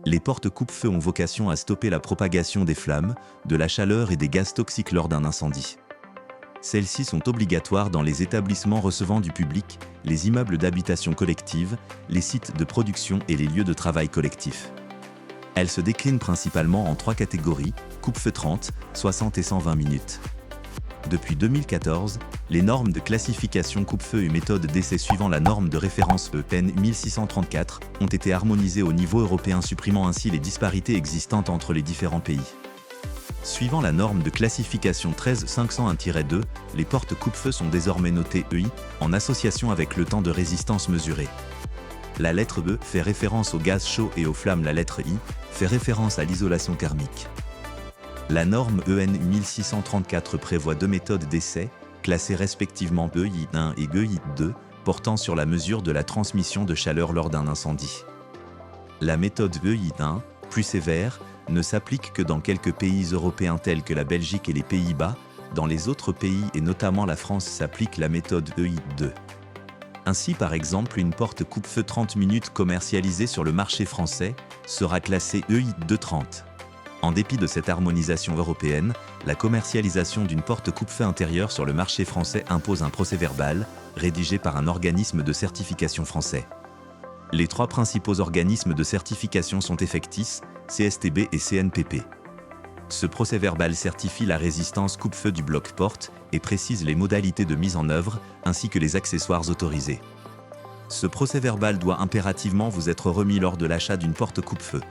Les portes coupe-feu ont vocation à stopper la propagation des flammes, de la chaleur et des gaz toxiques lors d'un incendie. Celles-ci sont obligatoires dans les établissements recevant du public, les immeubles d'habitation collective, les sites de production et les lieux de travail collectifs. Elles se déclinent principalement en 3 catégories, coupe-feu 30, 60 et 120 minutes. Depuis 2014, les normes de classification coupe-feu et méthode d'essai suivant la norme de référence EPEN 1634 ont été harmonisées au niveau européen, supprimant ainsi les disparités existantes entre les différents pays. Suivant la norme de classification 13501-2, les portes coupe-feu sont désormais notées EI, en association avec le temps de résistance mesuré. La lettre E fait référence au gaz chaud et aux flammes, la lettre I fait référence à l'isolation thermique. La norme EN 1634 prévoit 2 méthodes d'essai, classées respectivement EI1 et EI2, portant sur la mesure de la transmission de chaleur lors d'un incendie. La méthode EI1, plus sévère, ne s'applique que dans quelques pays européens tels que la Belgique et les Pays-Bas. Dans les autres pays et notamment la France s'applique la méthode EI2. Ainsi, par exemple, une porte coupe-feu 30 minutes commercialisée sur le marché français sera classée EI230. En dépit de cette harmonisation européenne, la commercialisation d'une porte coupe-feu intérieure sur le marché français impose un procès-verbal, rédigé par un organisme de certification français. Les 3 principaux organismes de certification sont Effectis, CSTB et CNPP. Ce procès-verbal certifie la résistance coupe-feu du bloc-porte et précise les modalités de mise en œuvre, ainsi que les accessoires autorisés. Ce procès-verbal doit impérativement vous être remis lors de l'achat d'une porte coupe-feu.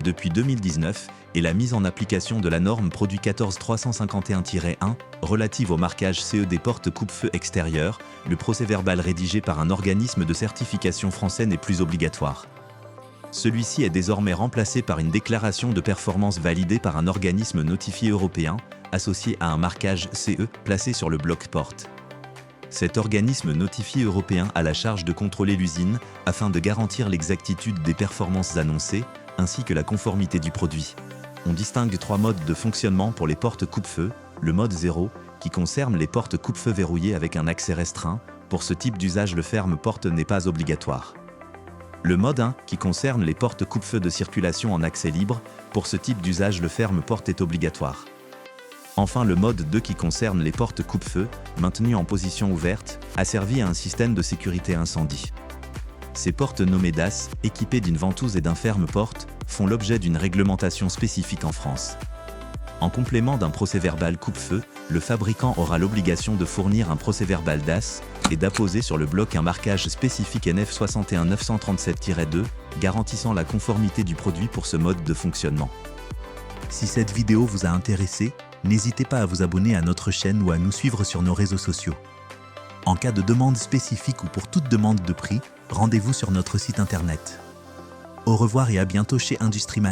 Depuis 2019, et la mise en application de la norme Produit 14351-1 relative au marquage CE des portes coupe-feu extérieures, le procès-verbal rédigé par un organisme de certification français n'est plus obligatoire. Celui-ci est désormais remplacé par une déclaration de performance validée par un organisme notifié européen, associé à un marquage CE placé sur le bloc-porte. Cet organisme notifié européen a la charge de contrôler l'usine afin de garantir l'exactitude des performances annoncées, ainsi que la conformité du produit. On distingue 3 modes de fonctionnement pour les portes coupe-feu. Le mode 0, qui concerne les portes coupe-feu verrouillées avec un accès restreint. Pour ce type d'usage, le ferme-porte n'est pas obligatoire. Le mode 1, qui concerne les portes coupe-feu de circulation en accès libre. Pour ce type d'usage, le ferme-porte est obligatoire. Enfin, le mode 2, qui concerne les portes coupe-feu, maintenues en position ouverte, asservies à un système de sécurité incendie. Ces portes nommées DAS, équipées d'une ventouse et d'un ferme-porte, font l'objet d'une réglementation spécifique en France. En complément d'un procès-verbal coupe-feu, le fabricant aura l'obligation de fournir un procès-verbal DAS et d'apposer sur le bloc un marquage spécifique NF 61937-2, garantissant la conformité du produit pour ce mode de fonctionnement. Si cette vidéo vous a intéressé, n'hésitez pas à vous abonner à notre chaîne ou à nous suivre sur nos réseaux sociaux. En cas de demande spécifique ou pour toute demande de prix, rendez-vous sur notre site internet. Au revoir et à bientôt chez Industrimat.